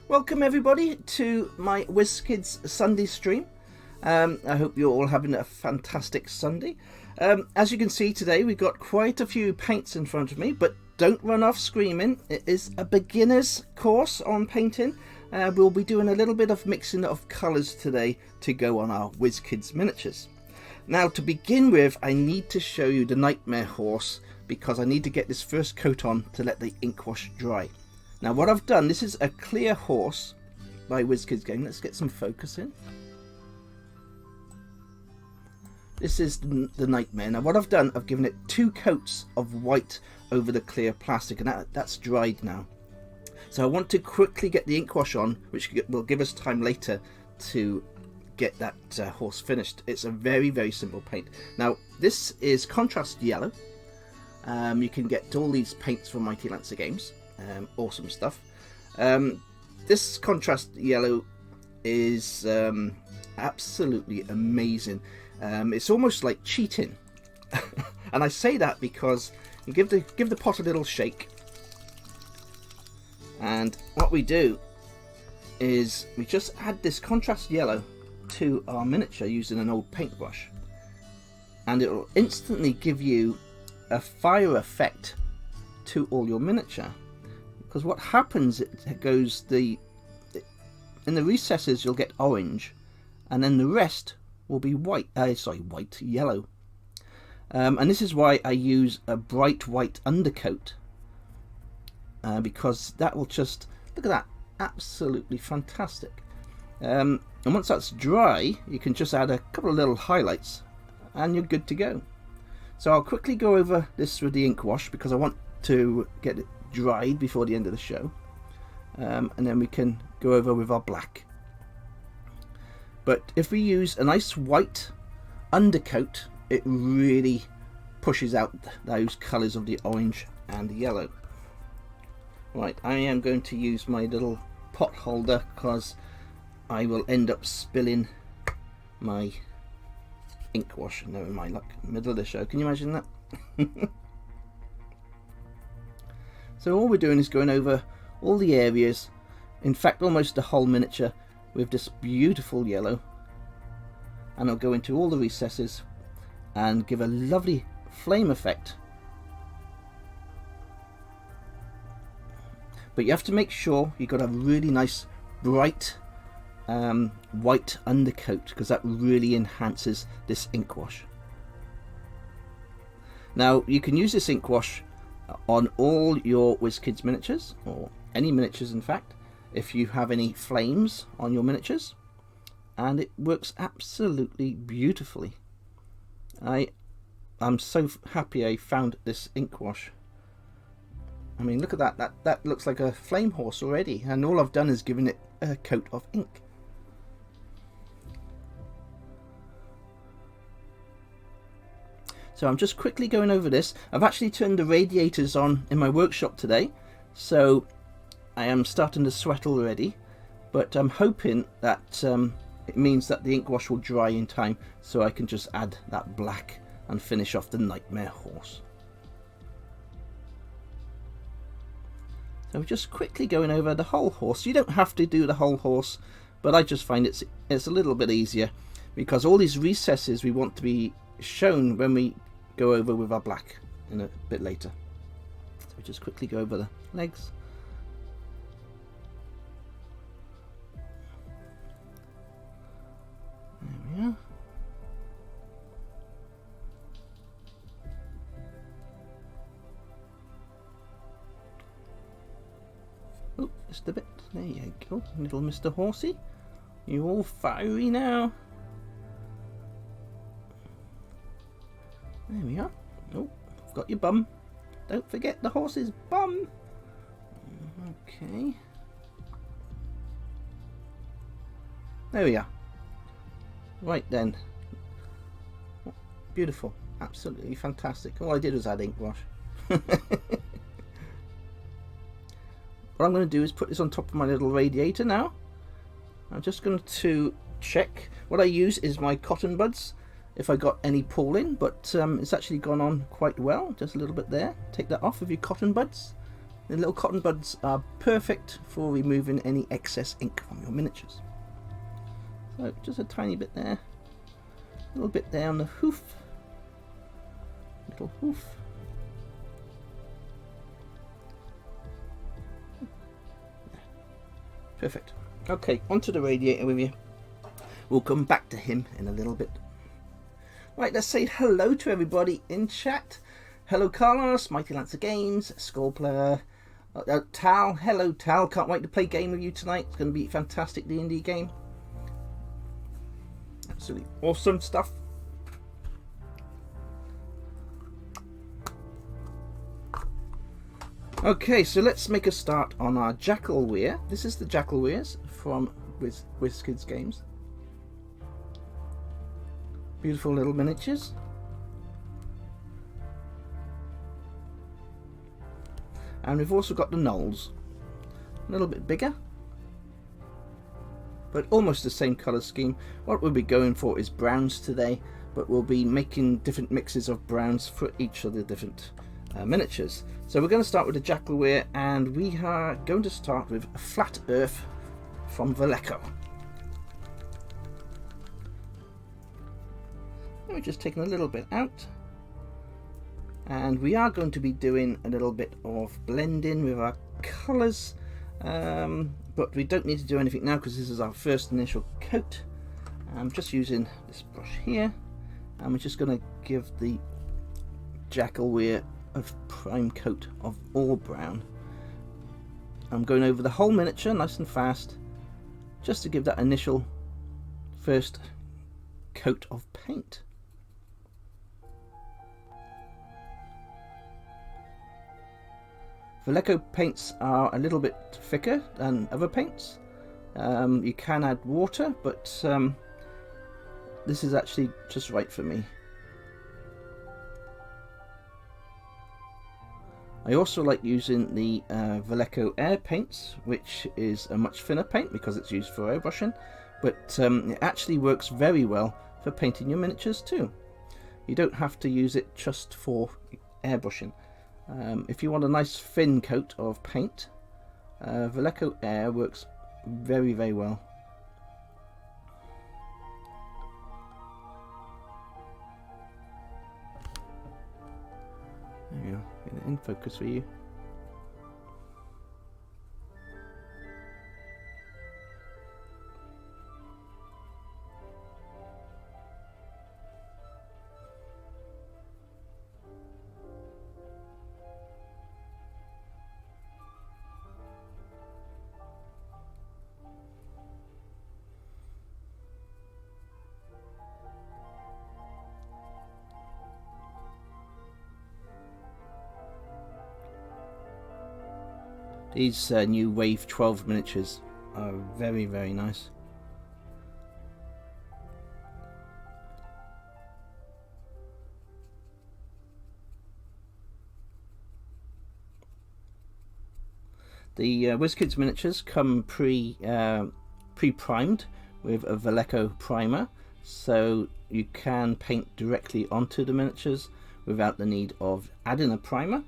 Welcome everybody to my Wizkids Sunday stream. I hope you're all having a fantastic Sunday. As you can see today, we've got quite a few paints in front of me, but don't run off screaming. It is a beginner's course on painting. We'll be doing a little bit of mixing of colours today to go on our Wizkids miniatures. Now, to begin with, I need to show you the Nightmare horse because I need to get this first coat on to let the ink wash dry. Now what I've done, this is a clear horse by Wizkids game. Let's get some focus in. This is the Nightmare. Now what I've done, I've given it 2 coats of white over the clear plastic, and that's dried now. So I want to quickly get the ink wash on, which will give us time later to get that horse finished. It's a very, very simple paint. Now this is contrast yellow. You can get all these paints from Mighty Lancer Games. Awesome stuff. This contrast yellow is absolutely amazing. It's almost like cheating, and I say that because you give the pot a little shake, and what we do is we just add this contrast yellow to our miniature using an old paintbrush, and it will instantly give you a fire effect to all your miniature. Because what happens, it goes in the recesses you'll get orange, and then the rest will be yellow. And this is why I use a bright white undercoat, because that will just, look at that, absolutely fantastic. And once that's dry, you can just add a couple of little highlights and you're good to go. So I'll quickly go over this with the ink wash because I want to get it dried before the end of the show, and then we can go over with our black. But if we use a nice white undercoat, it really pushes out those colours of the orange and the yellow. Right, I am going to use my little pot holder because I will end up spilling my ink wash. Never mind, look, middle of the show, can you imagine that? So all we're doing is going over all the areas, in fact almost the whole miniature, with this beautiful yellow, and I'll go into all the recesses and give a lovely flame effect. But you have to make sure you've got a really nice bright white undercoat, because that really enhances this ink wash. Now you can use this ink wash on all your Wizkids miniatures, or any miniatures in fact, if you have any flames on your miniatures, and it works absolutely beautifully. I'm so happy I found this ink wash. I mean, look at that, that looks like a flame horse already, and all I've done is given it a coat of ink. So I'm just quickly going over this. I've actually turned the radiators on in my workshop today, so I am starting to sweat already, but I'm hoping that it means that the ink wash will dry in time, so I can just add that black and finish off the Nightmare horse. So we're just quickly going over the whole horse. You don't have to do the whole horse, but I just find it's a little bit easier, because all these recesses we want to be shown when we go over with our black in a bit later. So we just quickly go over the legs. There we are. Oh, just a bit. There you go, little Mr. Horsey. You're all fiery now. There we are. Oh, I've got your bum. Don't forget the horse's bum. Okay. There we are. Right then. Beautiful. Absolutely fantastic. All I did was add ink wash. What I'm going to do is put this on top of my little radiator now. I'm just going to check. What I use is my cotton buds, if I got any pooling, but it's actually gone on quite well. Just a little bit there. Take that off with your cotton buds. The little cotton buds are perfect for removing any excess ink from your miniatures. So just a tiny bit there, a little bit there on the hoof, little hoof. Perfect. Okay, onto the radiator with you. We'll come back to him in a little bit. Right, let's say hello to everybody in chat. Hello Carlos, Mighty Lancer Games, Skullplayer, Tal. Hello Tal, can't wait to play a game with you tonight. It's going to be a fantastic D&D game. Absolutely awesome stuff. Okay, so let's make a start on our Jackelwere. This is the Jackelweres from Wizkids Games. Beautiful little miniatures. And we've also got the Gnolls. A little bit bigger, but almost the same colour scheme. What we'll be going for is browns today, but we'll be making different mixes of browns for each of the different miniatures. So we're going to start with the Jackelwere, and we are going to start with Flat Earth from Veleco. We're just taking a little bit out, and we are going to be doing a little bit of blending with our colours, but we don't need to do anything now because this is our first initial coat. I'm just using this brush here, and we're just going to give the Jackelwere a prime coat of all brown. I'm going over the whole miniature nice and fast, just to give that initial first coat of paint. Veleco paints are a little bit thicker than other paints. You can add water, but this is actually just right for me. I also like using the Veleco Air paints, which is a much thinner paint because it's used for airbrushing, but it actually works very well for painting your miniatures too. You don't have to use it just for airbrushing. If you want a nice thin coat of paint, Veleco Air works very, very well. There we go, get it in focus for you. These new Wave 12 miniatures are very, very nice. The Wizkids miniatures come pre-primed with a Veleco primer, so you can paint directly onto the miniatures without the need of adding a primer.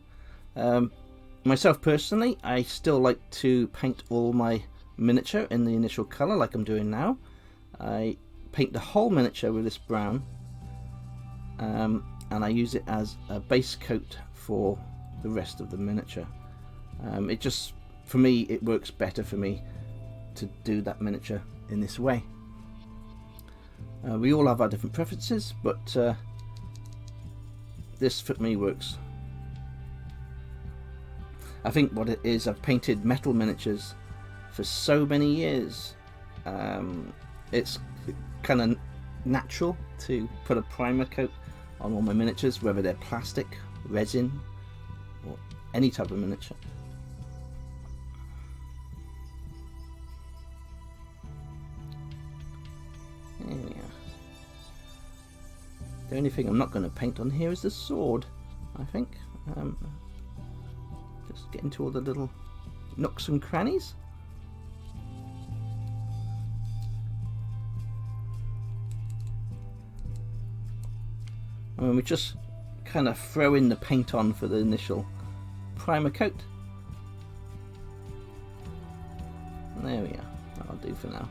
Myself personally, I still like to paint all my miniature in the initial colour like I'm doing now. I paint the whole miniature with this brown, and I use it as a base coat for the rest of the miniature. It just, for me, it works better for me to do that miniature in this way. We all have our different preferences, but this for me works. I think what it is, I've painted metal miniatures for so many years. It's kind of natural to put a primer coat on all my miniatures, whether they're plastic, resin, or any type of miniature. There we are. The only thing I'm not going to paint on here is the sword, I think. Just get into all the little nooks and crannies. And then we just kind of throw in the paint on for the initial primer coat. for now.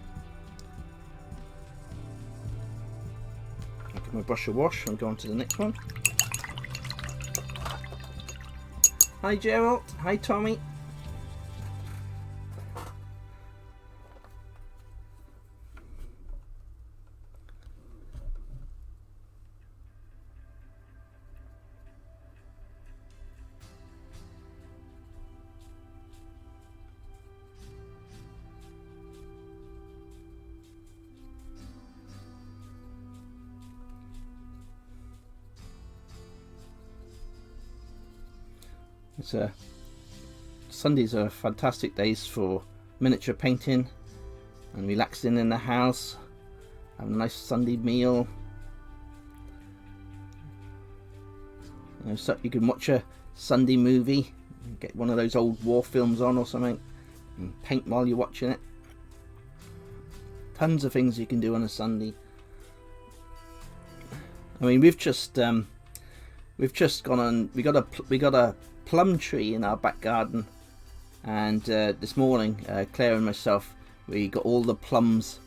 I'll give my brush a wash and go on to the next one. Hi Gerald, hi Tommy. Sundays are fantastic days for miniature painting and relaxing in the house, having a nice Sunday meal. So you can watch a Sunday movie, get one of those old war films on or something, and paint while you're watching it. Tons of things you can do on a Sunday. I mean, we've just gone on. We got a plum tree in our back garden, and this morning Claire and myself, we got all the plums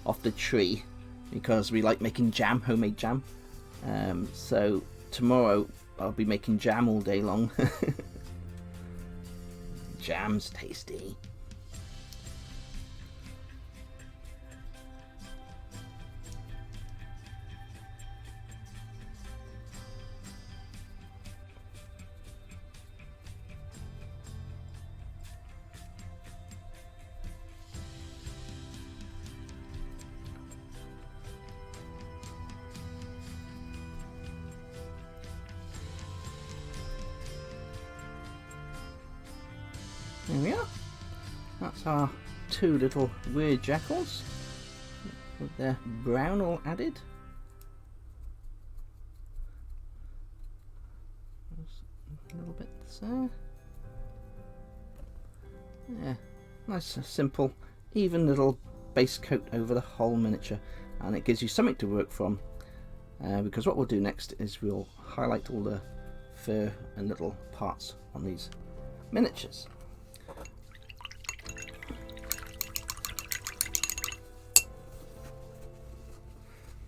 off the tree because we like making jam, homemade jam. So tomorrow I'll be making jam all day long. Jam's tasty. There we are. That's our two little weird jackals with their brown all added. A little bit there. Yeah, nice, simple, even little base coat over the whole miniature, and it gives you something to work from. Because what we'll do next is we'll highlight all the fur and little parts on these miniatures.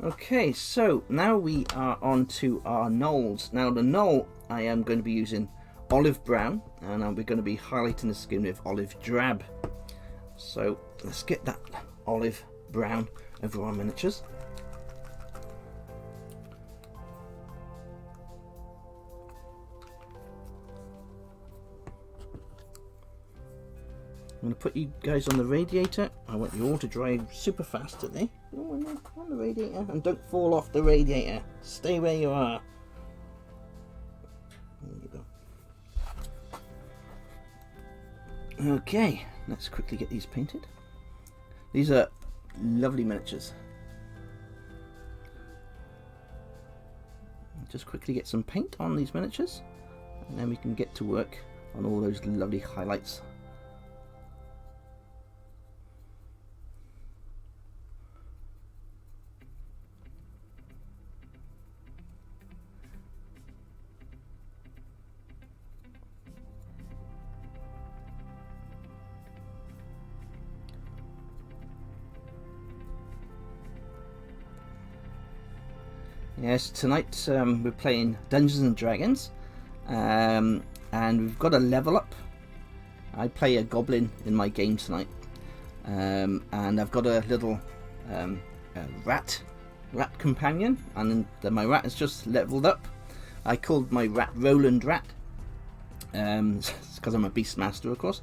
Okay, so now we are on to our Gnolls. Now the Gnoll, I am going to be using olive brown, and we're going to be highlighting the skin with olive drab. So let's get that olive brown over our miniatures. I'm going to put you guys on the radiator. I want you all to dry super fast today. On the radiator, and don't fall off the radiator. Stay where you are. There you go. Okay, let's quickly get these painted. These are lovely miniatures. Just quickly get some paint on these miniatures, and then we can get to work on all those lovely highlights. Yes, tonight we're playing Dungeons and Dragons, and we've got a level up. I play a goblin in my game tonight, and I've got a little rat companion, and my rat has just leveled up. I called my rat Roland Rat, it's because I'm a Beastmaster, of course.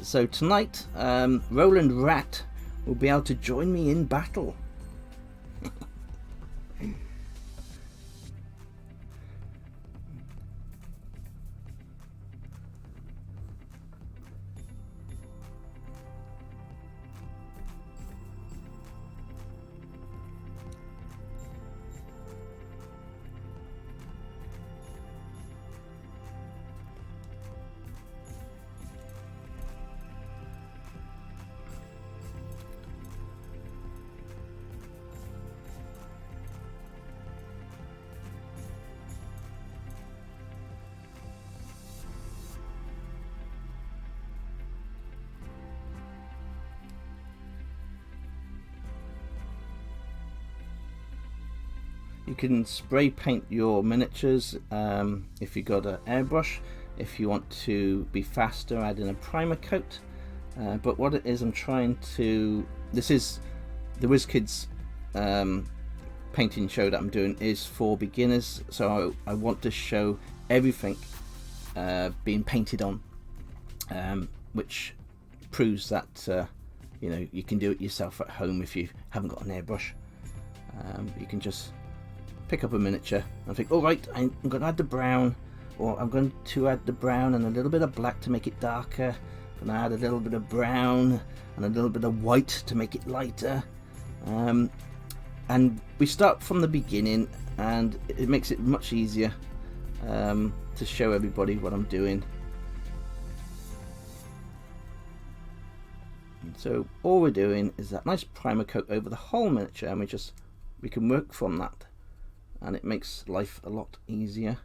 So tonight, Roland Rat will be able to join me in battle. You can spray paint your miniatures if you've got an airbrush. If you want to be faster, add in a primer coat. But what it is, this is the Wizkids painting show that I'm doing is for beginners, so I want to show everything being painted on, which proves that you can do it yourself at home if you haven't got an airbrush. You can just pick up a miniature and think, all right, I'm going to add the brown, or I'm going to add the brown and a little bit of black to make it darker. I'm going to add a little bit of brown and a little bit of white to make it lighter. And we start from the beginning, and it makes it much easier to show everybody what I'm doing. So all we're doing is that nice primer coat over the whole miniature, and we can work from that, and it makes life a lot easier.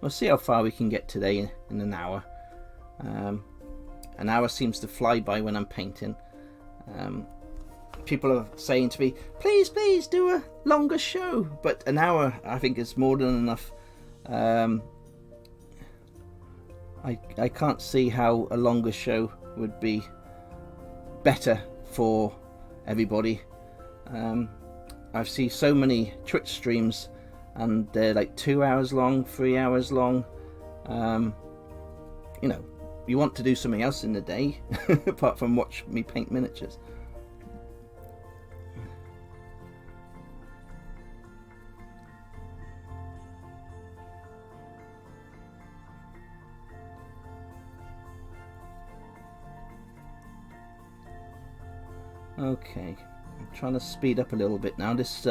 We'll see how far we can get today in an hour. An hour seems to fly by when I'm painting. People are saying to me, please do a longer show, but an hour I think is more than enough. I can't see how a longer show would be better for everybody. I've seen so many Twitch streams and they're like 2 hours long, 3 hours long. You want to do something else in the day apart from watch me paint miniatures. Okay, I'm trying to speed up a little bit now. This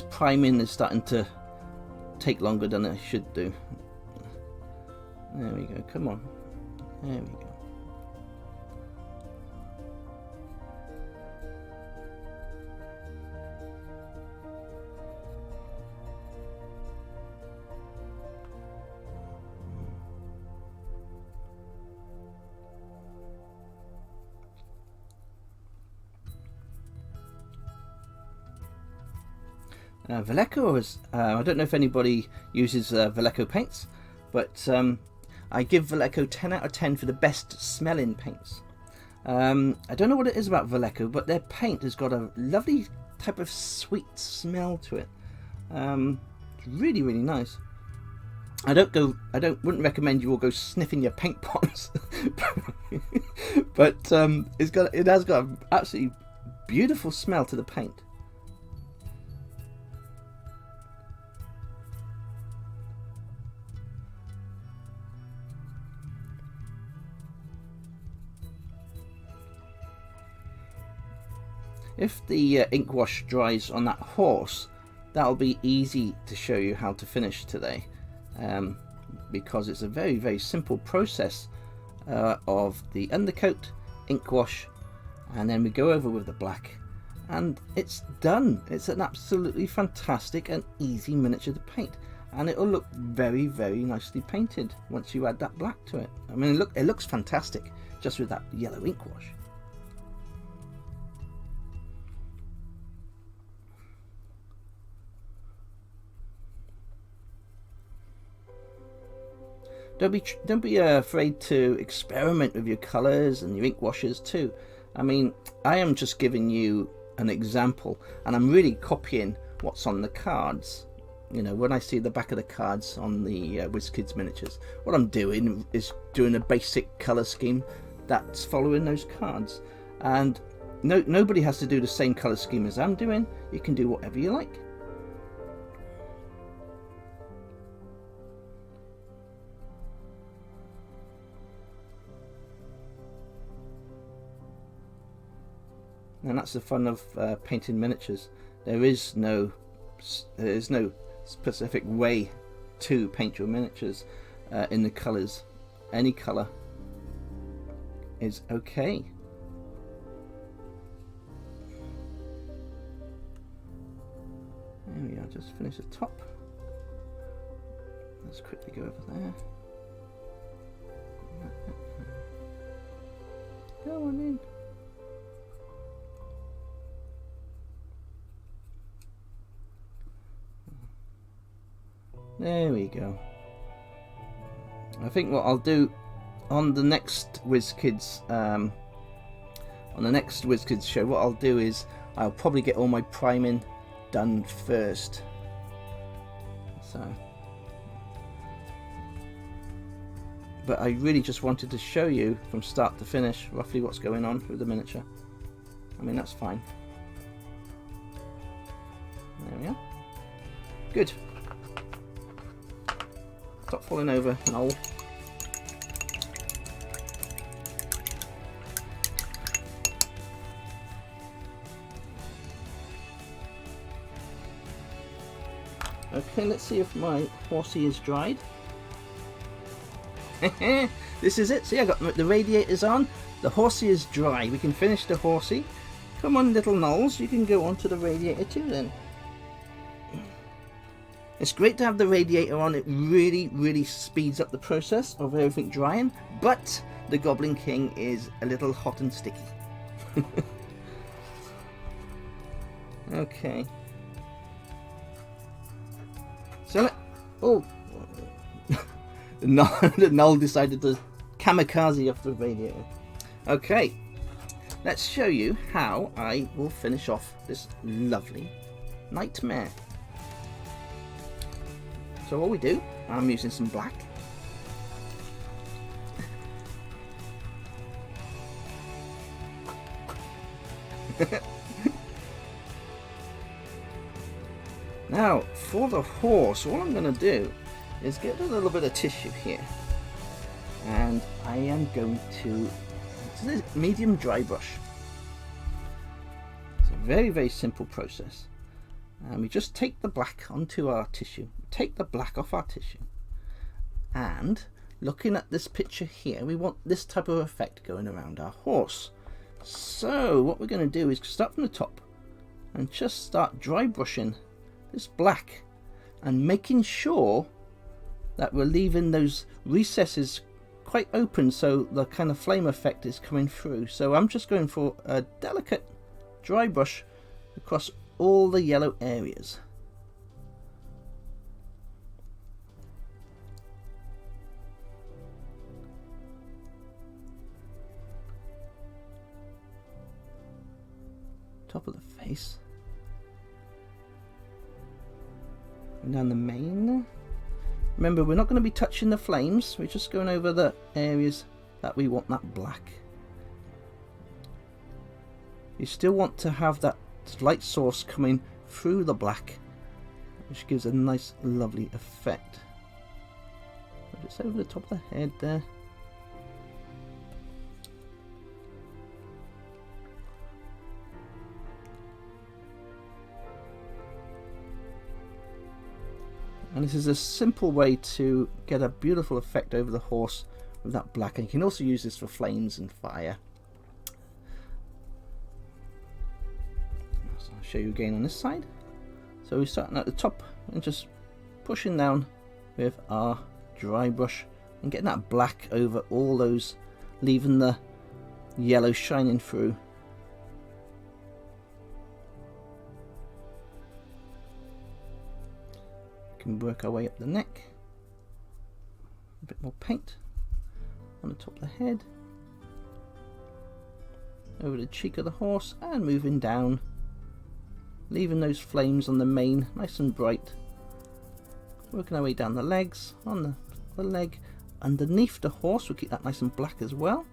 priming is starting to take longer than it should do. There we go, come on. There we go. Vallejo is, I don't know if anybody uses Vallejo paints, but I give Vallejo 10 out of 10 for the best smelling paints. I don't know what it is about Vallejo, but their paint has got a lovely type of sweet smell to it. It's really, really nice. Wouldn't recommend you all go sniffing your paint pots, but it has got an absolutely beautiful smell to the paint. If the ink wash dries on that horse, that'll be easy to show you how to finish today, because it's a very, very simple process of the undercoat, ink wash, and then we go over with the black, and it's done. It's an absolutely fantastic and easy miniature to paint, and it'll look very, very nicely painted once you add that black to it. I mean, it looks fantastic just with that yellow ink wash. Don't be afraid to experiment with your colours and your ink washes too. I mean, I am just giving you an example, and I'm really copying what's on the cards. When I see the back of the cards on the Wizkids miniatures, what I'm doing is doing a basic colour scheme that's following those cards. And nobody has to do the same colour scheme as I'm doing. You can do whatever you like. And that's the fun of painting miniatures. There is no specific way to paint your miniatures in the colours. Any colour is okay. There we are, just finish the top. Let's quickly go over there. Go on in. There we go. I think what I'll do on the next Wizkids, show, what I'll do is I'll probably get all my priming done first. So, but I really just wanted to show you from start to finish roughly what's going on with the miniature. I mean, that's fine. There we are. Good. Stop falling over, Gnoll. Okay, let's see if my horsey is dried. This is it. See, I got the radiators on. The horsey is dry. We can finish the horsey. Come on, little Gnolls. You can go onto the radiator too then. It's great to have the radiator on. It really speeds up the process of everything drying. But the Goblin King is a little hot and sticky. Okay. So, oh, the Gnoll decided to kamikaze off the radiator. Okay, let's show you how I will finish off this lovely nightmare. So what we do, I'm using some black. Now, for the horse, what I'm going to do is get a little bit of tissue here. And I am going to, it's a medium dry brush. It's a very simple process. And we just take the black onto our tissue, take the black off our tissue. And looking at this picture here, we want this type of effect going around our horse. So what we're going to do is start from the top and just start dry brushing this black and making sure that we're leaving those recesses quite open so the kind of flame effect is coming through. So I'm just going for a delicate dry brush across all the yellow areas. Top of the face. Down the mane. Remember, we're not going to be touching the flames, we're just going over the areas that we want that black. You still want to have that light source coming through the black, which gives a nice lovely effect. Just over the top of the head there. And this is a simple way to get a beautiful effect over the horse with that black. And you can also use this for flames and fire. So I'll show you again on this side. So we're starting at the top and just pushing down with our dry brush and getting that black over all those, leaving the yellow shining through. Work our way up the neck, a bit more paint on the top of the head, over the cheek of the horse, and moving down, leaving those flames on the mane nice and bright, working our way down the legs, on the leg underneath the horse. We'll keep that nice and black as well,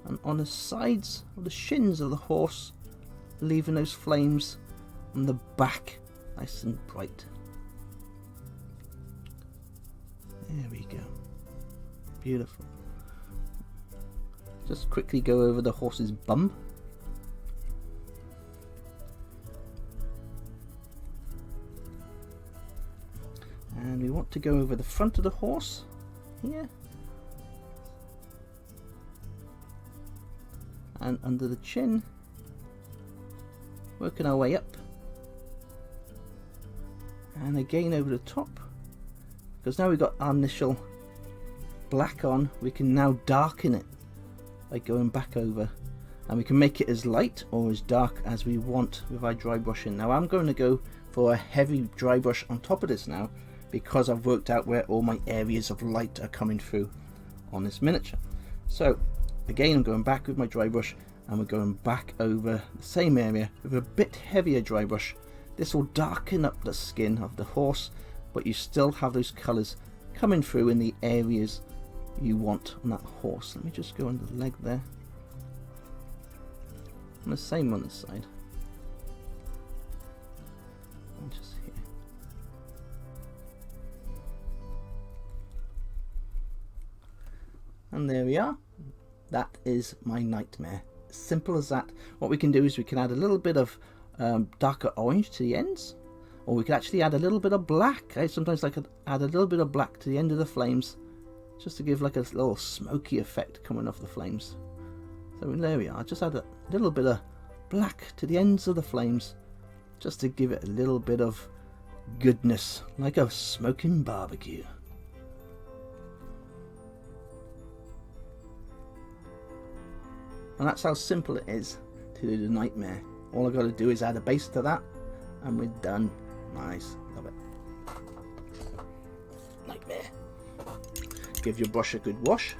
and on the sides of the shins of the horse, leaving those flames on the back nice and bright. There we go. Beautiful. Just quickly go over the horse's bum. And we want to go over the front of the horse here. And under the chin. Working our way up. And again over the top, because now we've got our initial black on, we can now darken it by going back over, and we can make it as light or as dark as we want with our dry brushing. Now I'm going to go for a heavy dry brush on top of this now, because I've worked out where all my areas of light are coming through on this miniature. So again, I'm going back with my dry brush, and we're going back over the same area with a bit heavier dry brush. This will darken up the skin of the horse, but you still have those colours coming through in the areas you want on that horse. Let me just go on the leg there, and the same on this side, and just here. And there we are. That is my nightmare. Simple as that. What we can do is we can add a little bit of darker orange to the ends, or we could actually add a little bit of black. I sometimes like to add a little bit of black to the end of the flames, just to give like a little smoky effect coming off the flames. So there we are. Just add a little bit of black to the ends of the flames, just to give it a little bit of goodness, like a smoking barbecue. And that's how simple it is to do the nightmare. All I've got to do is add a base to that, and we're done. Nice, love it. Nightmare. Give your brush a good wash,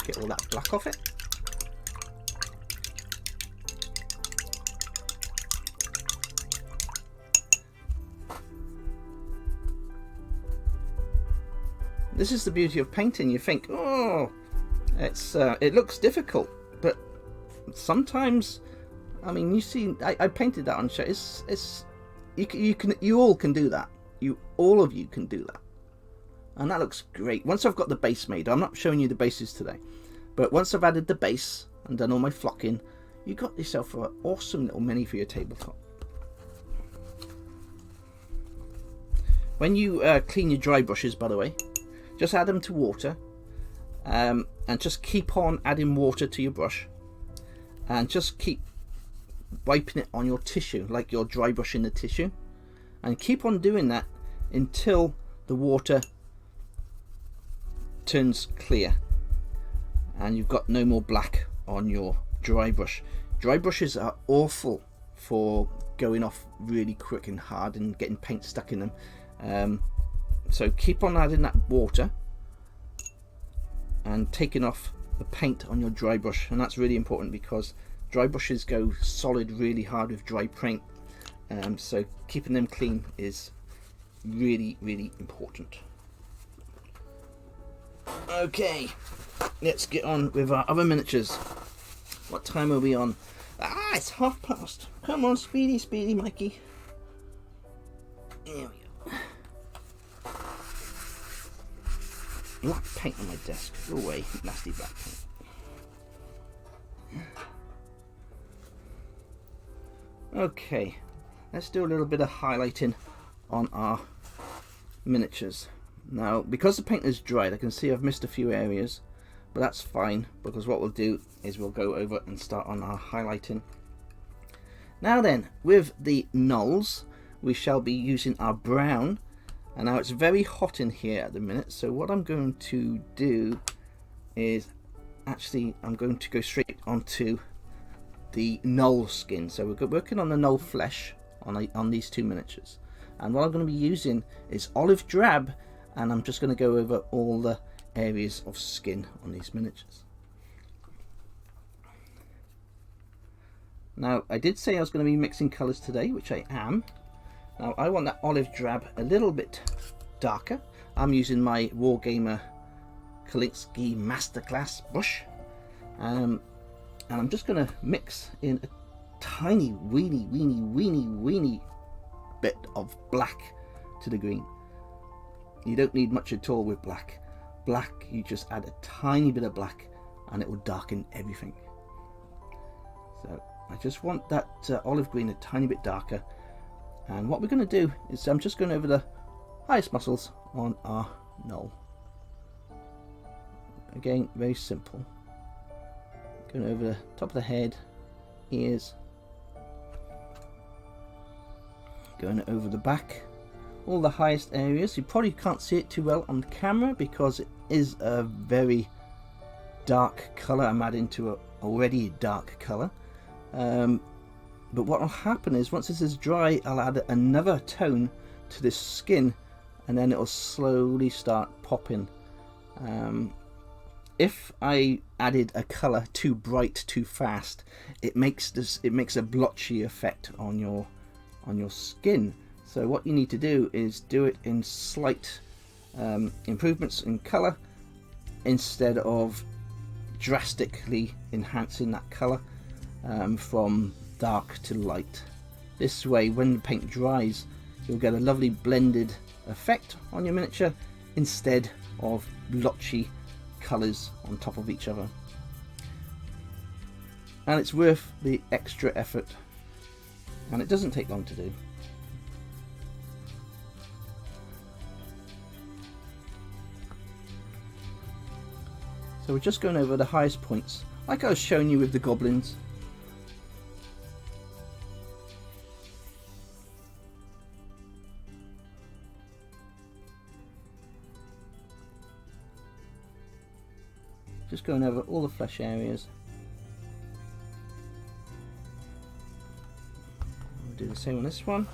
get all that black off it. This is the beauty of painting. You think, oh, it looks difficult, but sometimes, I mean, you see, I painted that on show. You all can do that. All of you can do that, and that looks great. Once I've got the base made, I'm not showing you the bases today, but once I've added the base and done all my flocking, you got yourself an awesome little mini for your tabletop. When you clean your dry brushes, by the way, just add them to water, and just keep on adding water to your brush, and just keep wiping it on your tissue, like you're dry brushing the tissue, and keep on doing that until the water turns clear and you've got no more black on your dry brush. Dry brushes are awful for going off really quick and hard and getting paint stuck in them. So keep on adding that water and taking off the paint on your dry brush, and that's really important because dry brushes go solid really hard with dry paint, so keeping them clean is really important. Okay, let's get on with our other miniatures. What time are we on? It's past. Come on, speedy Mikey. There we go. Black paint on my desk. Go away, nasty black paint. Okay, let's do a little bit of highlighting on our miniatures. Now, because the paint is dried, I can see I've missed a few areas, but that's fine, because what we'll do is we'll go over and start on our highlighting. Now then, with the Gnolls, we shall be using our brown. And now it's very hot in here at the minute, so what I'm going to do is actually I'm going to go straight onto the Gnoll skin. So we're working on the Gnoll flesh on these two miniatures, and what I'm going to be using is olive drab, and I'm just going to go over all the areas of skin on these miniatures. Now, I did say I was going to be mixing colours today, which I am. Now I want that olive drab a little bit darker. I'm using my Wargamer Kalinsky Masterclass brush, and I'm just going to mix in a tiny weeny bit of black to the green. You don't need much at all with black. You just add a tiny bit of black and it will darken everything. So I just want that olive green a tiny bit darker. And what we're going to do is I'm just going over the highest muscles on our Gnoll. Again, very simple. Going over the top of the head, ears, going over the back all the highest areas. You probably can't see it too well on the camera because it is a very dark colour. I'm adding to a already dark colour. But what will happen is once this is dry, I'll add another tone to this skin, and then it'll slowly start popping. If I added a colour too bright too fast, it makes a blotchy effect on your skin. So what you need to do is do it in slight improvements in colour instead of drastically enhancing that colour from dark to light. This way, when the paint dries, you'll get a lovely blended effect on your miniature instead of blotchy colours on top of each other. And it's worth the extra effort, and it doesn't take long to do. So we're just going over the highest points, like I was showing you with the goblins. Just going over all the flesh areas. We'll do the same on this one.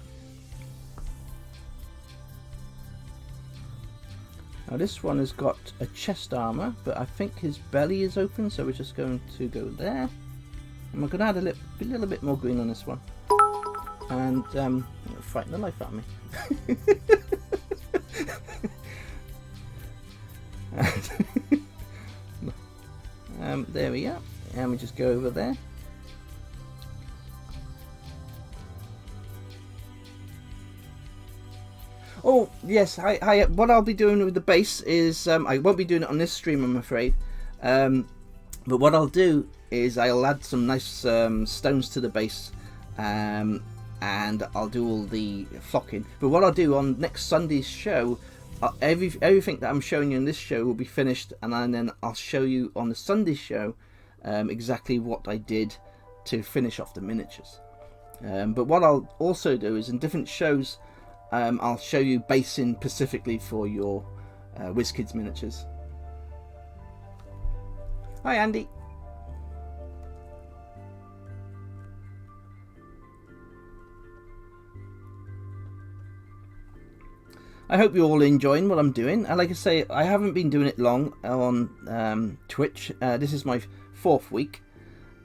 Now this one has got a chest armor, but I think his belly is open, so we're just going to go there. And we're going to add a little bit more green on this one. And it'll frighten the life out of me. There we go, and we just go over there. Oh yes, what I'll be doing with the base is I won't be doing it on this stream, I'm afraid, but what I'll do is I'll add some nice stones to the base, and I'll do all the flocking. But what I'll do on next Sunday's show, everything that I'm showing you in this show will be finished, and then I'll show you on the Sunday show exactly what I did to finish off the miniatures. But what I'll also do is in different shows, I'll show you basing specifically for your Wizkids miniatures. Hi Andy. I hope you're all enjoying what I'm doing, and like I say, I haven't been doing it long on Twitch. This is my 4th week.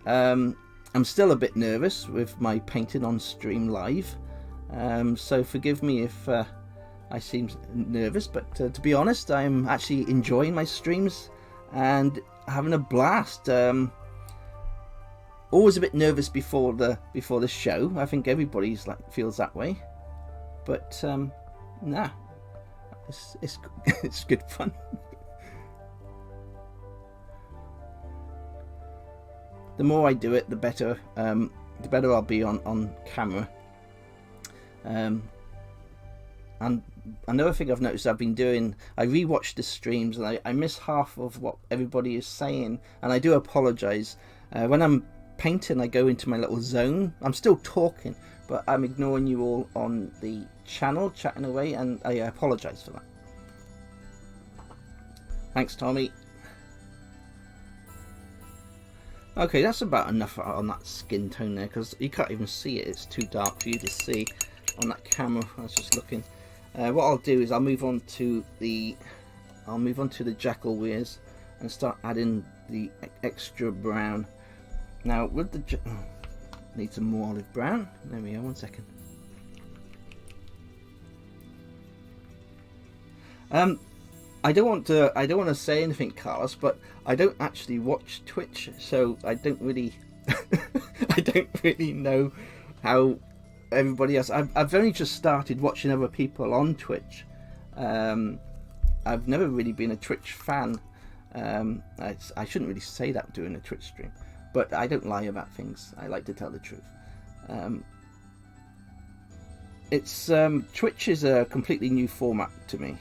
I'm still a bit nervous with my painting on stream live, so forgive me if I seem nervous, but to be honest, I'm actually enjoying my streams and having a blast. Always a bit nervous before the show. I think everybody's feels that way, but nah. It's good fun. The more I do it, the better I'll be on camera. And another thing I've noticed I've been doing, I rewatch the streams and I miss half of what everybody is saying, and I do apologise. When I'm painting, I go into my little zone. I'm still talking, but I'm ignoring you all on the channel chatting away, and I apologise for that. Thanks, Tommy. Okay, that's about enough on that skin tone there, because you can't even see it. It's too dark for you to see on that camera. I was just looking. What I'll do is I'll move on to the Jackelweres and start adding the extra brown. Now with the need some more olive brown. There we go. 1 second. I don't want to say anything, Carlos, but I don't actually watch Twitch, so I don't really I don't really know how everybody else. I've only just started watching other people on Twitch. I've never really been a Twitch fan. I shouldn't really say that during a Twitch stream, but I don't lie about things. I like to tell the truth. Twitch is a completely new format to me.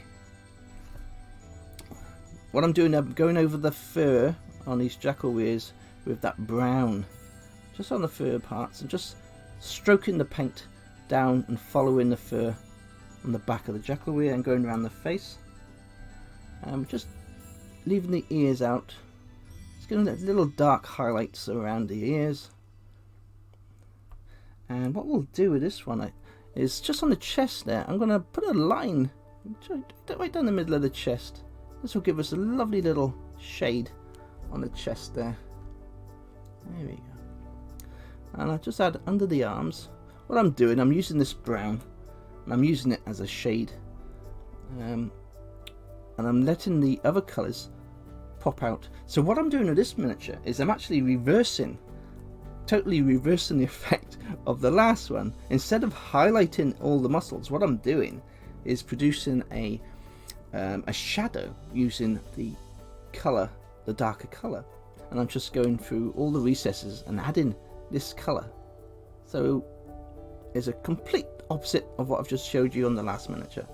What I'm doing, I'm going over the fur on these Jackelweres with that brown, just on the fur parts, and just stroking the paint down and following the fur on the back of the Jackelwere and going around the face. Just leaving the ears out. Just getting little dark highlights around the ears. And what we'll do with this one is just on the chest there, I'm going to put a line right down the middle of the chest. This will give us a lovely little shade on the chest there. There we go. And I'll just add under the arms. What I'm doing, I'm using this brown, and I'm using it as a shade. And I'm letting the other colours pop out. So what I'm doing with this miniature is I'm actually totally reversing the effect of the last one. Instead of highlighting all the muscles, what I'm doing is producing a shadow using the colour, the darker colour, and I'm just going through all the recesses and adding this colour. So it's a complete opposite of what I've just showed you on the last miniature.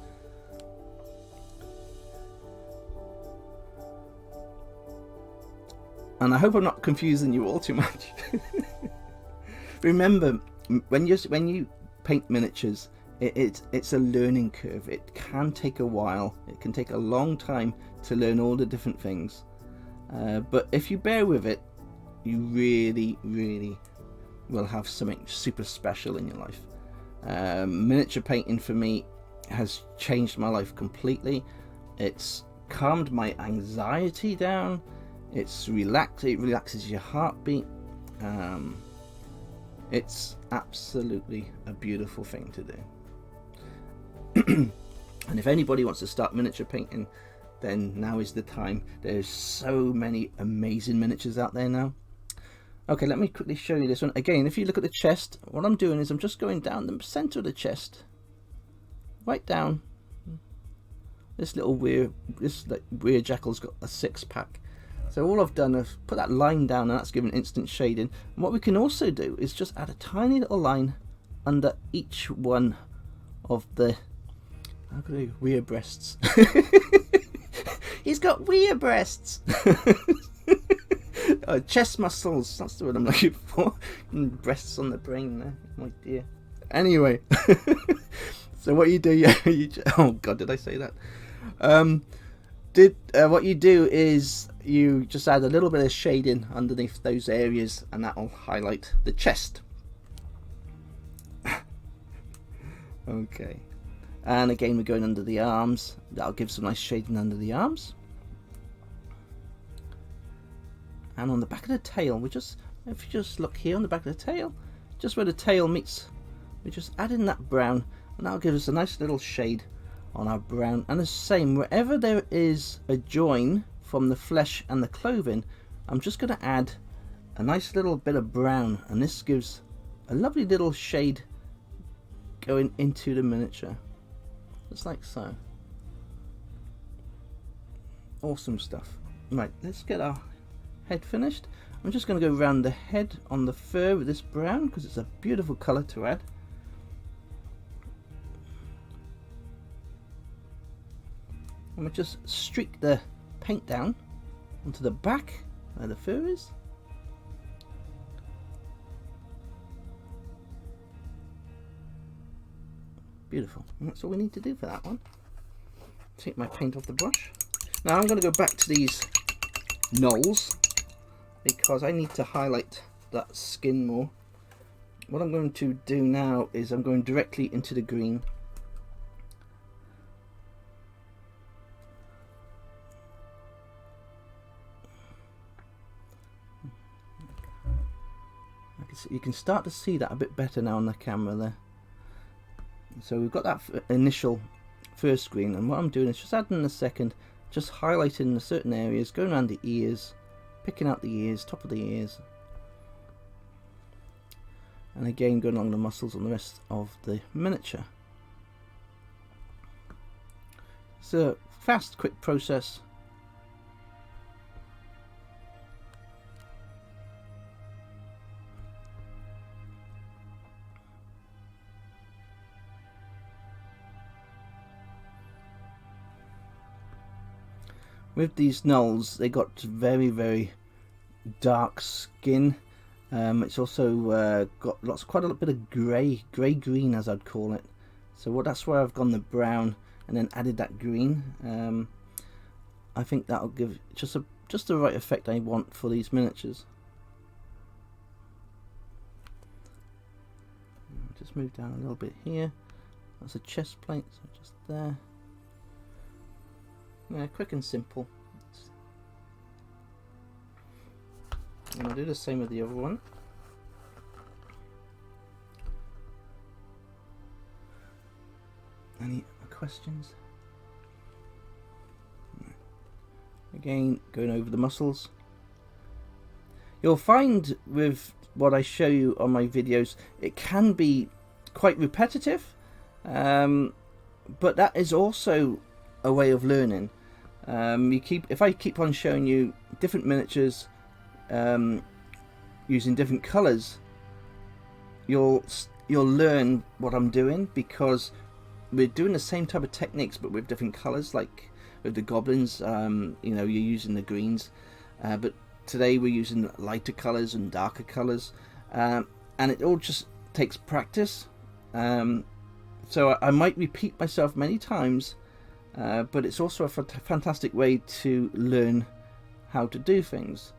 And I hope I'm not confusing you all too much. Remember, when you paint miniatures, it's a learning curve. It can take a while. It can take a long time to learn all the different things. But if you bear with it, you really, really will have something super special in your life. Miniature painting for me has changed my life completely. It's calmed my anxiety down. It relaxes your heartbeat. It's absolutely a beautiful thing to do. And if anybody wants to start miniature painting, then now is the time. There's so many amazing miniatures out there now. Okay, let me quickly show you this one. Again, if you look at the chest, what I'm doing is I'm just going down the center of the chest, right down. This little weird jackal's got a 6-pack. So all I've done is put that line down, and that's given instant shading. And what we can also do is just add a tiny little line under each one of the weird breasts. He's got weird breasts. Chest muscles, that's the word I'm looking for. And breasts on the brain there, my dear. Anyway, so what you do, oh god, did I say that? What you do is you just add a little bit of shading underneath those areas, and that'll highlight the chest. Okay, and again we're going under the arms. That'll give some nice shading under the arms. And on the back of the tail, if you just look here on the back of the tail, just where the tail meets, we just add in that brown, and that'll give us a nice little shade on our brown. And the same, wherever there is a join from the flesh and the clothing, I'm just going to add a nice little bit of brown, and this gives a lovely little shade going into the miniature, just like so. Awesome stuff. Right, let's get our head finished. I'm just going to go around the head on the fur with this brown because it's a beautiful colour to add. And we'll just streak the paint down onto the back where the fur is. Beautiful. And that's all we need to do for that one. Take my paint off the brush. Now I'm going to go back to these Gnolls because I need to highlight that skin more. What I'm going to do now is I'm going directly into the green. You can start to see that a bit better now on the camera there. So we've got that initial first green, and what I'm doing is just adding a second, just highlighting the certain areas, going around the ears, picking out the ears, top of the ears, and again going along the muscles on the rest of the miniature. It's a fast, quick process. With these Gnolls, they got very, very dark skin. It's also got quite a bit of grey green, as I'd call it. So that's where I've gone the brown and then added that green. I think that'll give just the right effect I want for these miniatures. Just move down a little bit here. That's a chest plate, so just there. Yeah, quick and simple. And I'll do the same with the other one. Any questions? Again, going over the muscles. You'll find with what I show you on my videos, it can be quite repetitive, but that is also a way of learning. If I keep on showing you different miniatures using different colours, you'll learn what I'm doing, because we're doing the same type of techniques but with different colours. Like with the goblins, you know, you're using the greens, but today we're using lighter colours and darker colours, and it all just takes practice. So I might repeat myself many times, but it's also a fantastic way to learn how to do things.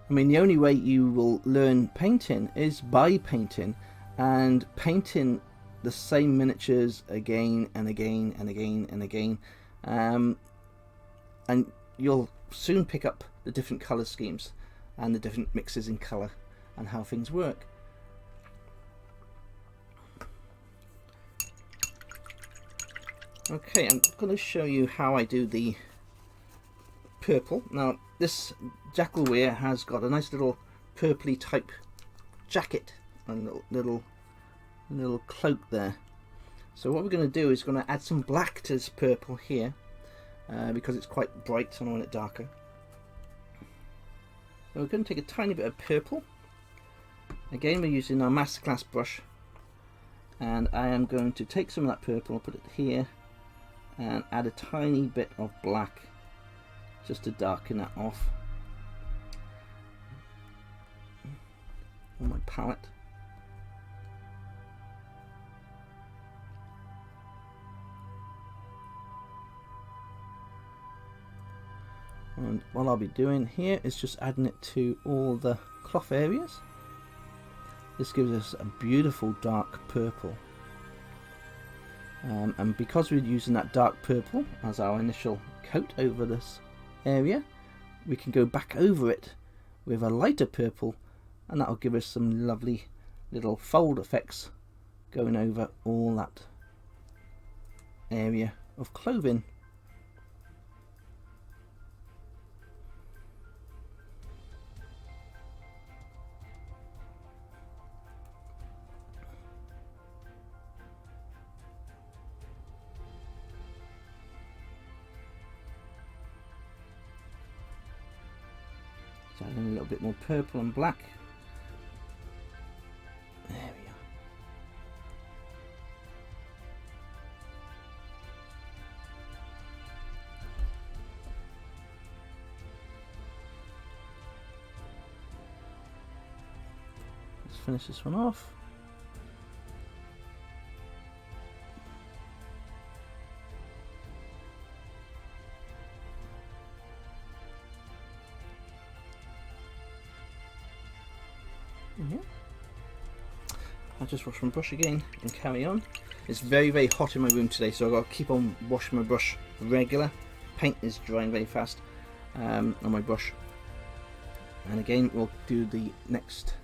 I mean, the only way you will learn painting is by painting, and painting the same miniatures again and again and again and again, and you'll soon pick up the different colour schemes and the different mixes in colour and how things work. Okay, I'm going to show you how I do the purple. Now, this Jackelwere has got a nice little purpley type jacket and little cloak there. So what we're going to do is going to add some black to this purple here, because it's quite bright and I want it darker. So we're going to take a tiny bit of purple. Again, we're using our masterclass brush, and I am going to take some of that purple, put it here, and add a tiny bit of black just to darken that off on my palette. And what I'll be doing here is just adding it to all the cloth areas. This gives us a beautiful dark purple. And because we're using that dark purple as our initial coat over this area, we can go back over it with a lighter purple, and that will give us some lovely little fold effects going over all that area of clothing. Adding a little bit more purple and black. There we are. Let's finish this one off. I'll just wash my brush again and carry on. It's very, very hot in my room today, so I've got to keep on washing my brush regular. Paint is drying very fast on my brush. And again, we'll do the next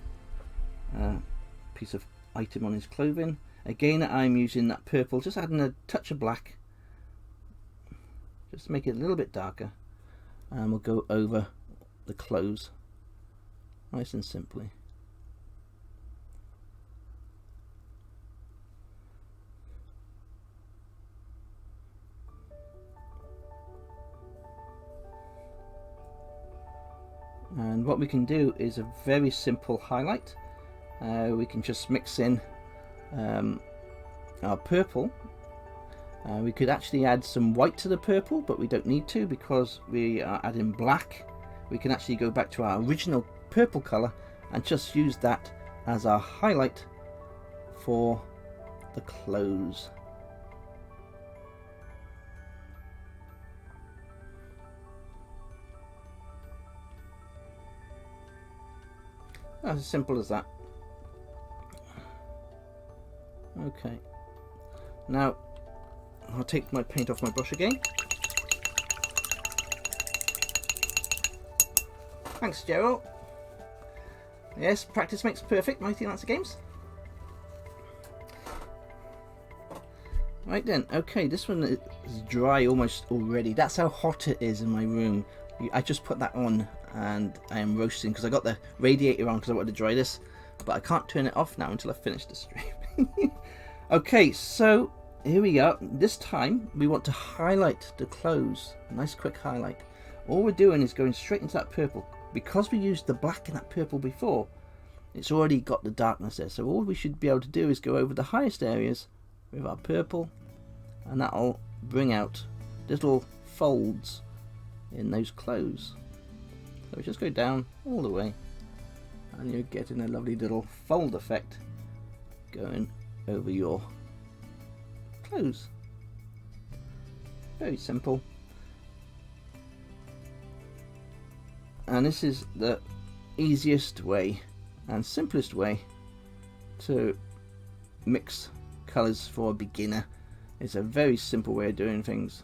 piece of item on his clothing. Again, I'm using that purple, just adding a touch of black, just to make it a little bit darker. And we'll go over the clothes, nice and simply. And what we can do is a very simple highlight. We can just mix in our purple. We could actually add some white to the purple, but we don't need to because we are adding black. We can actually go back to our original purple color and just use that as our highlight for the clothes. As simple as that. Okay, now I'll take my paint off my brush again. Thanks, Gerald. Yes, practice makes perfect, Mighty Lancer Games. Right then, okay, this one is dry almost already. That's how hot it is in my room. I just put that on and I am roasting because I got the radiator on because I wanted to dry this, but I can't turn it off now until I finish the stream. Okay, so here we go. This time we want to highlight the clothes. A nice quick highlight. All we're doing is going straight into that purple. Because we used the black in that purple before, it's already got the darkness there. So all we should be able to do is go over the highest areas with our purple, and that'll bring out little folds in those clothes. So just go down all the way and you're getting a lovely little fold effect going over your clothes. Very simple. And this is the easiest way and simplest way to mix colours for a beginner. It's a very simple way of doing things,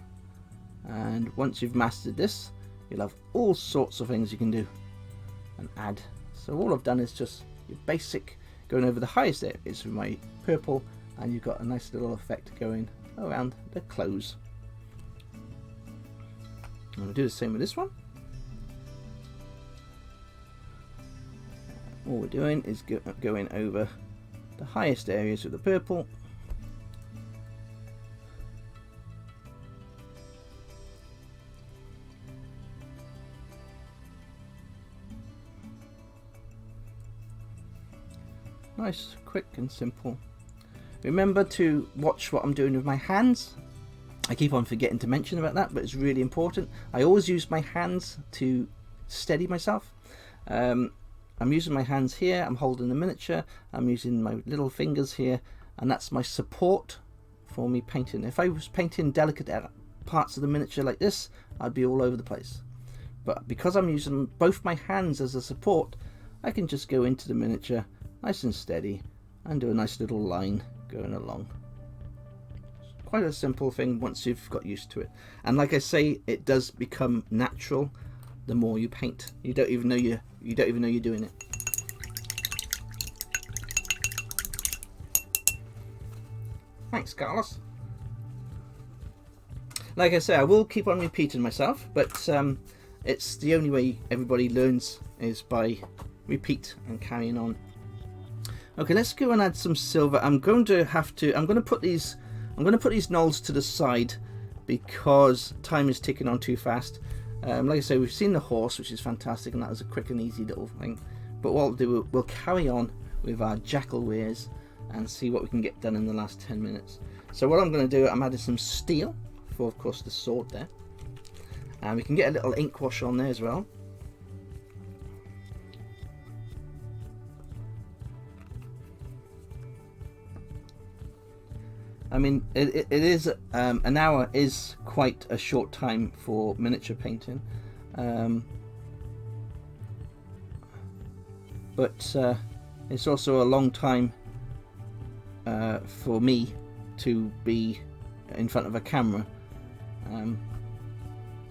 and once you've mastered this, you'll have all sorts of things you can do and add. So all I've done is just your basic, going over the highest areas with my purple, and you've got a nice little effect going around the clothes. I'm going to do the same with this one. All we're doing is going over the highest areas with the purple. Nice, quick and simple. Remember to watch what I'm doing with my hands. I keep on forgetting to mention about that, but it's really important. I always use my hands to steady myself. I'm using my hands here, I'm holding the miniature, I'm using my little fingers here, and that's my support for me painting. If I was painting delicate parts of the miniature like this, I'd be all over the place. But because I'm using both my hands as a support, I can just go into the miniature nice and steady and do a nice little line going along. Quite a simple thing once you've got used to it. And like I say, it does become natural the more you paint. You don't even know you're doing it. Thanks, Carlos. Like I say, I will keep on repeating myself, but it's the only way everybody learns is by repeat and carrying on. Okay, let's go and add some silver. I'm going to put these Gnolls to the side because time is ticking on too fast. Like I say, we've seen the horse, which is fantastic, and that was a quick and easy little thing. But what we'll do, we'll carry on with our Jackelweres and see what we can get done in the last 10 minutes. So what I'm going to do, I'm adding some steel for, of course, the sword there. And we can get a little ink wash on there as well. I mean, it is an hour is quite a short time for miniature painting, but it's also a long time for me to be in front of a camera.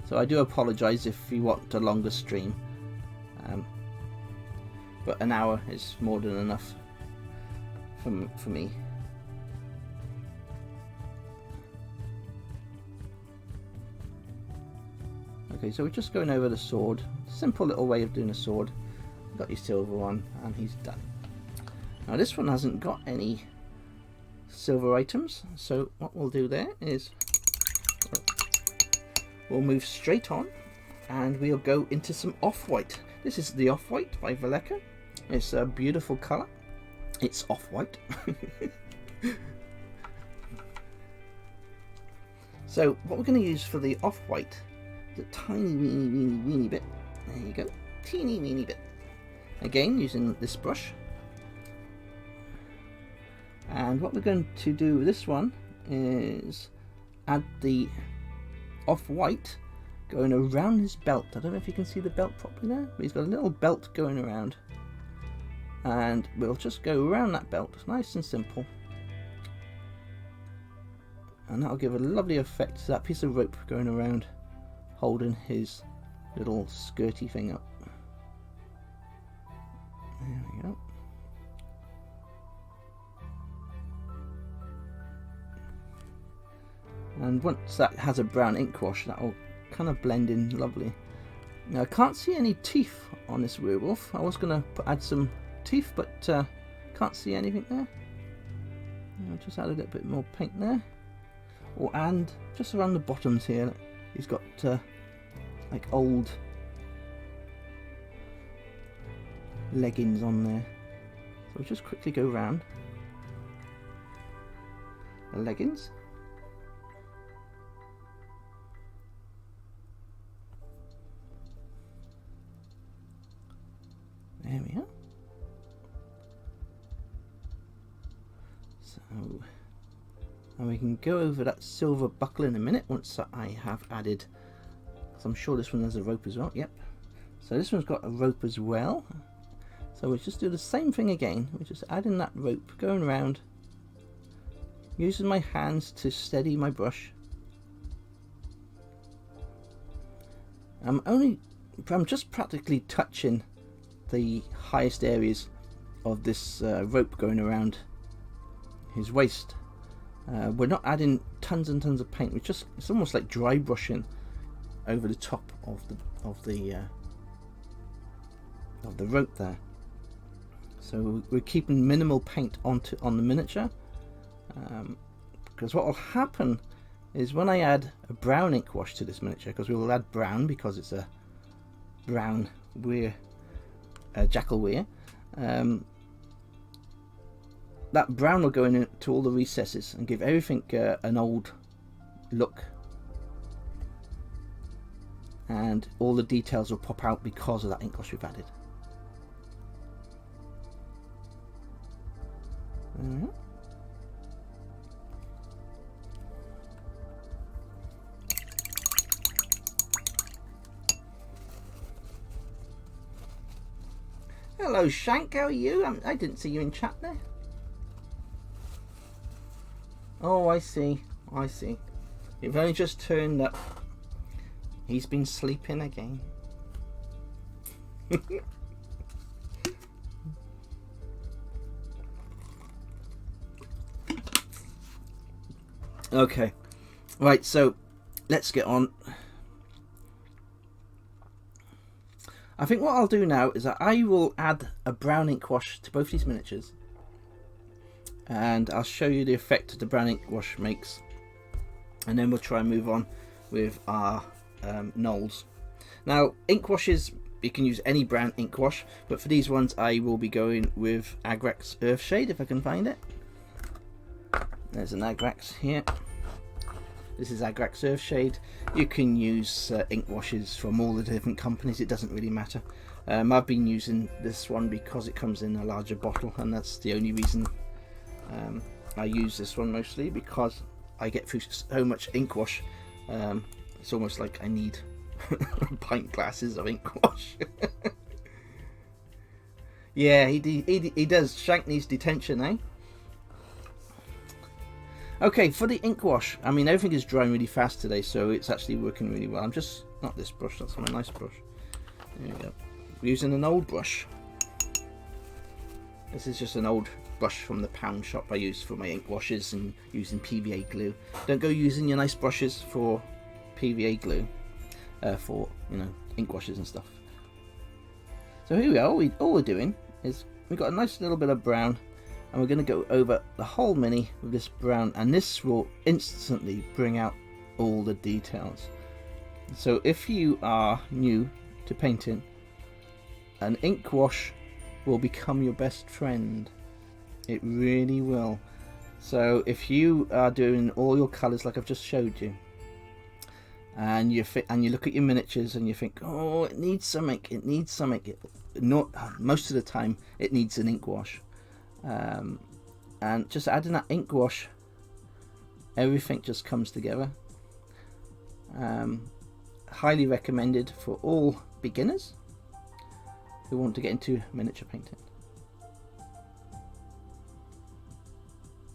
So I do apologise if you want a longer stream, but an hour is more than enough for me. Okay, so we're just going over the sword. Simple little way of doing a sword. Got your silver one, and he's done. Now this one hasn't got any silver items, so what we'll do there is we'll move straight on, and we'll go into some off-white. This is the off-white by Valleca. It's a beautiful colour. It's off-white. So what we're going to use for the off-white, a tiny weeny bit. There you go, teeny weeny bit. Again, using this brush, And what we're going to do with this one is add the off-white going around his belt. I don't know if you can see the belt properly there, but he's got a little belt going around. And we'll just go around that belt, nice and simple. And that'll give a lovely effect to that piece of rope going around, holding his little skirty thing up. There we go. And once that has a brown ink wash, that will kind of blend in lovely. Now I can't see any teeth on this werewolf. I was going to add some teeth, but can't see anything there. I'll just add a little bit more paint there. And just around the bottoms here, he's got like old leggings on there. So we'll just quickly go round the leggings. There we are. So, and we can go over that silver buckle in a minute once I have added, because I'm sure this one has a rope as well. Yep. So this one's got a rope as well. So we'll just do the same thing again. We're just adding that rope, going around, using my hands to steady my brush. I'm just practically touching the highest areas of this rope going around his waist. We're not adding tons and tons of paint. It's almost like dry brushing over the top of the rope there. So we're keeping minimal paint on the miniature, because what will happen is when I add a brown ink wash to this miniature, because we will add brown because it's a brown Jackelwere, that brown will go into all the recesses and give everything an old look, and all the details will pop out because of that ink wash we've added. Hello Shank, how are you? I didn't see you in chat there. Oh, I see. You've only just turned up. He's been sleeping again. Okay, right, so let's get on. I think what I'll do now is that I will add a brown ink wash to both these miniatures, and I'll show you the effect the brown ink wash makes, and then we'll try and move on with our Gnolls. Now, ink washes, you can use any brown ink wash, but for these ones I will be going with Agrax Earthshade, if I can find it. There's an Agrax here. This is Agrax Earthshade. You can use ink washes from all the different companies, it doesn't really matter. I've been using this one because it comes in a larger bottle, and that's the only reason I use this one, mostly because I get through so much ink wash. It's almost like I need pint glasses of ink wash. Yeah, he does. Shank needs detention, eh? Okay, for the ink wash, I mean, everything is drying really fast today, so it's actually working really well. I'm just, not this brush, that's my nice brush. There we go. We're using an old brush. This is just an old brush from the pound shop I use for my ink washes and using PVA glue. Don't go using your nice brushes for PVA glue, for, you know, ink washes and stuff. So here we are, all we're doing is, we've got a nice little bit of brown, and we're going to go over the whole mini with this brown, and this will instantly bring out all the details. So if you are new to painting, an ink wash will become your best friend. It really will. So if you are doing all your colours like I've just showed you, and you look at your miniatures and you think, oh, it needs something, most of the time it needs an ink wash. And and just adding that ink wash, everything just comes together. Highly recommended for all beginners who want to get into miniature painting.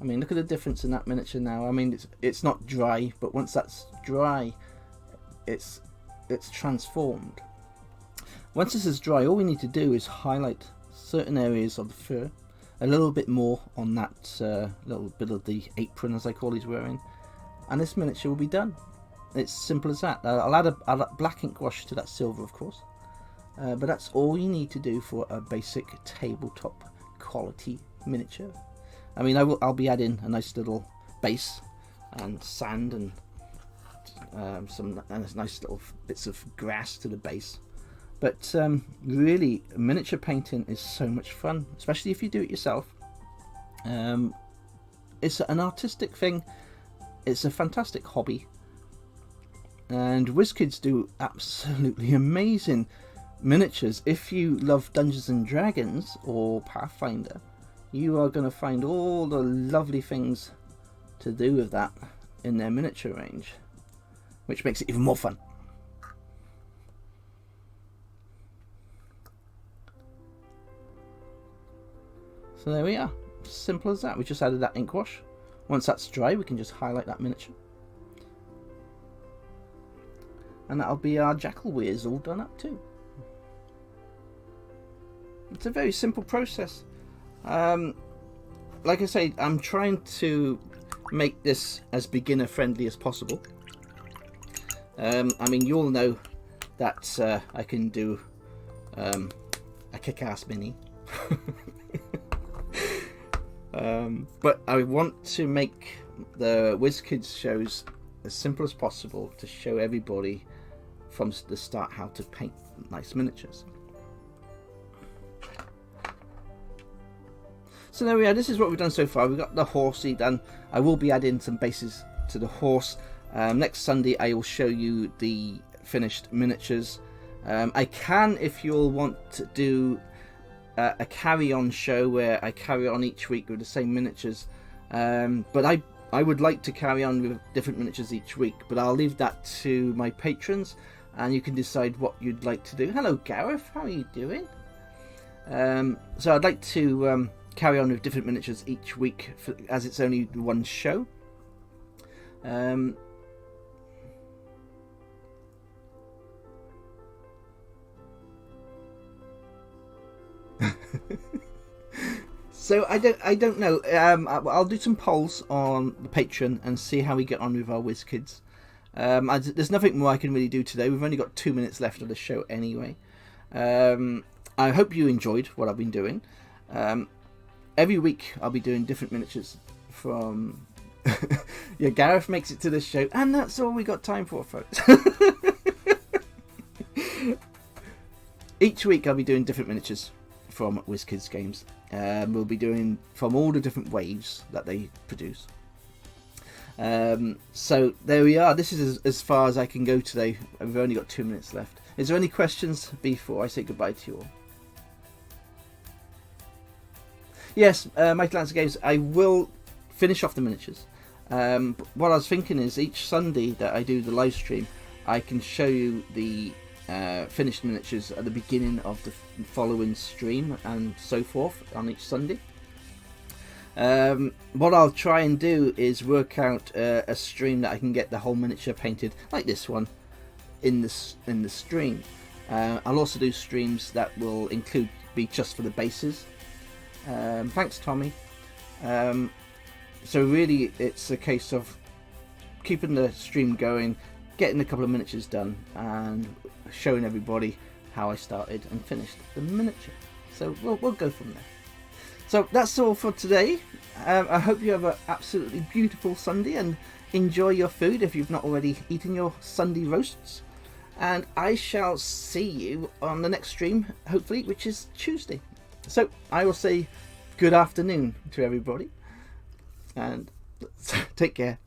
I mean, look at the difference in that miniature now. I mean, it's not dry, but once that's dry, it's transformed. Once this is dry, all we need to do is highlight certain areas of the fur a little bit more on that little bit of the apron, as I call he's wearing, and this miniature will be done. It's simple as that. I'll add a black ink wash to that silver, of course, but that's all you need to do for a basic tabletop quality miniature. I mean, I'll be adding a nice little base and sand and some nice little bits of grass to the base. But really, miniature painting is so much fun, especially if you do it yourself. It's an artistic thing. It's a fantastic hobby. And Wizkids do absolutely amazing miniatures. If you love Dungeons and Dragons or Pathfinder, you are going to find all the lovely things to do with that in their miniature range, which makes it even more fun. So there we are, simple as that. We just added that ink wash. Once that's dry, we can just highlight that miniature, and that'll be our Jackelweres all done up too. It's a very simple process. Like I say, I'm trying to make this as beginner friendly as possible. I mean, you all know that I can do a kick-ass mini. But I want to make the Wizkids shows as simple as possible to show everybody from the start how to paint nice miniatures. So there we are, this is what we've done so far. We've got the horsey done. I will be adding some bases to the horse. Next Sunday I will show you the finished miniatures. I can, if you all want to do a carry-on show where I carry on each week with the same miniatures, but I would like to carry on with different miniatures each week, but I'll leave that to my patrons and you can decide what you'd like to do. Hello Gareth, how are you doing? So I'd like to carry on with different miniatures each week, as it's only one show. So I don't know. I'll do some polls on the Patreon and see how we get on with our Wizkids. There's nothing more I can really do today. We've only got 2 minutes left of the show anyway. I hope you enjoyed what I've been doing. Every week I'll be doing different miniatures from... Yeah, Gareth makes it to this show, and that's all we got time for, folks. Each week I'll be doing different miniatures from Wizkids games. We'll be doing from all the different waves that they produce. So there we are. This is as far as I can go today. We've only got 2 minutes left. Is there any questions before I say goodbye to you all? Yes, Mighty Lancer Games, I will finish off the miniatures. What I was thinking is each Sunday that I do the live stream, I can show you the finished miniatures at the beginning of the following stream and so forth on each Sunday. What I'll try and do is work out a stream that I can get the whole miniature painted like this one in the stream. I'll also do streams that will be just for the bases. Thanks Tommy. So really it's a case of keeping the stream going, getting a couple of miniatures done and showing everybody how I started and finished the miniature. So we'll go from there. So that's all for today. I hope you have an absolutely beautiful Sunday and enjoy your food if you've not already eaten your Sunday roasts. And I shall see you on the next stream, hopefully, which is Tuesday. So I will say good afternoon to everybody and take care.